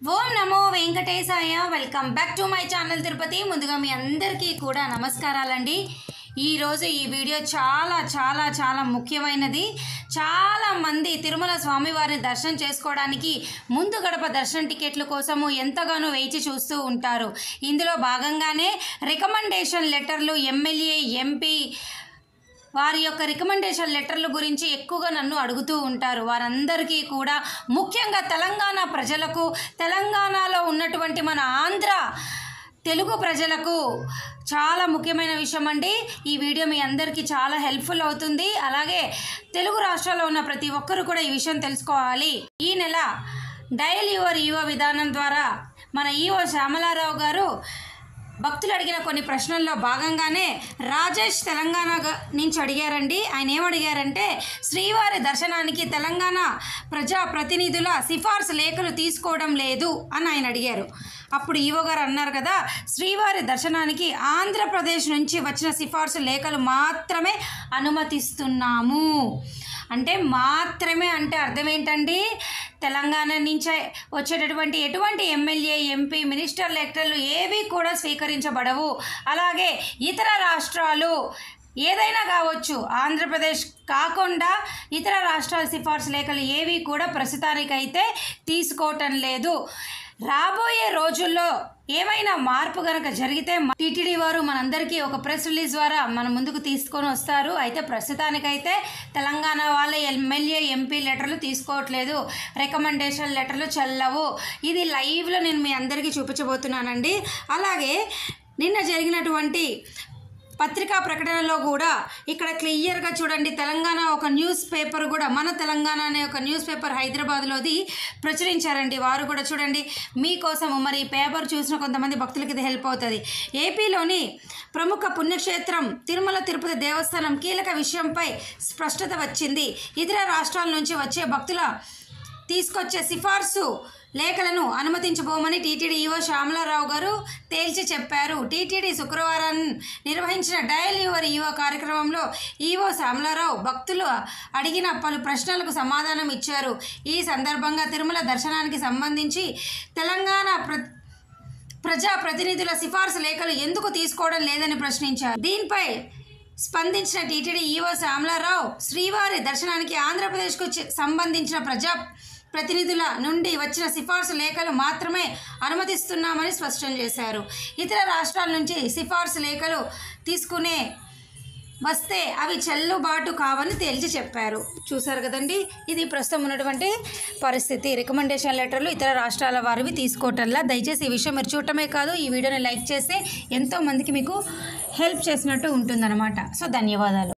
Om Namo Venkatesaya. Welcome back to my channel Tirupati. ముందుగా మీ అందరికీ కూడా నమస్కారాలండి. ఈరోజు ఈ వీడియో చాలా చాలా చాలా ముఖ్యమైనది. చాలామంది తిరుమల స్వామివారిని దర్శనం చేసుకోవడానికి ముందు గడప దర్శనం టికెట్ల కోసము ఎంతగానో వేచి చూస్తూ ఉంటారు. ఇందులో భాగంగానే రికమెండేషన్ లెటర్లు ఎమ్మెల్యే ఎంపీ వారి యొక్క రికమెండేషన్ లెటర్ల గురించి ఎక్కువగా నన్ను అడుగుతూ ఉంటారు. వారందరికీ కూడా ముఖ్యంగా తెలంగాణ ప్రజలకు, తెలంగాణలో ఉన్నటువంటి మన ఆంధ్ర తెలుగు ప్రజలకు చాలా ముఖ్యమైన విషయం అండి. ఈ వీడియో మీ అందరికీ చాలా హెల్ప్ఫుల్ అవుతుంది. అలాగే తెలుగు రాష్ట్రాల్లో ఉన్న ప్రతి ఒక్కరు కూడా ఈ విషయం తెలుసుకోవాలి. ఈ నెల డయల్ యువర్ ఈవో విధానం ద్వారా మన ఈవో శ్యామలారావు గారు భక్తులు అడిగిన కొన్ని ప్రశ్నల్లో భాగంగానే రాజేష్ తెలంగాణ నుంచి అడిగారండి. ఆయన ఏమడిగారంటే, శ్రీవారి దర్శనానికి తెలంగాణ ప్రజాప్రతినిధుల సిఫార్సు లేఖలు తీసుకోవడం లేదు అని ఆయన అడిగారు. అప్పుడు ఈవో గారు అన్నారు కదా, శ్రీవారి దర్శనానికి ఆంధ్రప్రదేశ్ నుంచి వచ్చిన సిఫార్సు లేఖలు మాత్రమే అనుమతిస్తున్నాము. అంటే మాత్రమే అంటే అర్థం ఏంటండి? తెలంగాణ నుంచే వచ్చేటటువంటి ఎటువంటి ఎమ్మెల్యే, ఎంపీ, మినిస్టర్ లెటర్లు ఏవి కూడా స్వీకరించబడవు. అలాగే ఇతర రాష్ట్రాలు ఏదైనా కావచ్చు, ఆంధ్రప్రదేశ్ కాకుండా ఇతర రాష్ట్రాల సిఫార్సు లేఖలు ఏవి కూడా ప్రస్తుతానికైతే తీసుకోవటం లేదు. రాబోయే రోజుల్లో ఏమైనా మార్పు కనుక జరిగితే టీటీడీ వారు మనందరికీ ఒక ప్రెస్ రిలీజ్ ద్వారా మన ముందుకు తీసుకొని వస్తారు. అయితే ప్రస్తుతానికైతే తెలంగాణ వాళ్ళ ఎమ్మెల్యే, ఎంపీ లెటర్లు తీసుకోవట్లేదు, రికమెండేషన్ లెటర్లు చెల్లవు. ఇది లైవ్లో నేను మీ అందరికీ చూపించబోతున్నానండి. అలాగే నిన్న జరిగినటువంటి పత్రికా ప్రకటనలో కూడా ఇక్కడ క్లియర్గా చూడండి, తెలంగాణ ఒక న్యూస్ పేపర్ కూడా, మన తెలంగాణ అనే ఒక న్యూస్ పేపర్ హైదరాబాద్లోది ప్రచురించారండి. వారు కూడా చూడండి మీకోసము. మరి ఈ పేపర్ చూసిన కొంతమంది భక్తులకి ఇది హెల్ప్ అవుతుంది. ఏపీలోని ప్రముఖ పుణ్యక్షేత్రం తిరుమల తిరుపతి దేవస్థానం కీలక విషయంపై స్పష్టత వచ్చింది. ఇతర రాష్ట్రాల నుంచి వచ్చే భక్తుల తీసుకొచ్చే సిఫార్సు లేఖలను అనుమతించబోమని టీటీడీ ఈవో శ్యామలారావు గారు తేల్చి చెప్పారు. టీటీడీ శుక్రవారం నిర్వహించిన డయల్ యువర్ ఈవో కార్యక్రమంలో ఈవో శ్యామలారావు భక్తులు అడిగిన పలు ప్రశ్నలకు సమాధానం ఇచ్చారు. ఈ సందర్భంగా తిరుమల దర్శనానికి సంబంధించి తెలంగాణ ప్రజాప్రతినిధుల సిఫార్సు లేఖలు ఎందుకు తీసుకోవడం లేదని ప్రశ్నించారు. దీనిపై స్పందించిన టీటీడీ ఈవో శ్యామలారావు శ్రీవారి దర్శనానికి ఆంధ్రప్రదేశ్కు సంబంధించిన ప్రతినిధుల నుండి వచ్చిన సిఫార్సు లేఖలు మాత్రమే అనుమతిస్తున్నామని స్పష్టం చేశారు. ఇతర రాష్ట్రాల నుంచి సిఫార్సు లేఖలు తీసుకునే వస్తే అవి చెల్లుబాటు కావని తేల్చి చెప్పారు. చూశారు కదండి, ఇది ప్రస్తుతం ఉన్నటువంటి పరిస్థితి. రికమెండేషన్ లెటర్లు ఇతర రాష్ట్రాల వారివి తీసుకోవటంలా. దయచేసి ఈ విషయం మీరు చూడటమే కాదు, ఈ వీడియోని లైక్ చేస్తే ఎంతోమందికి మీకు హెల్ప్ చేసినట్టు ఉంటుందన్నమాట. సో ధన్యవాదాలు.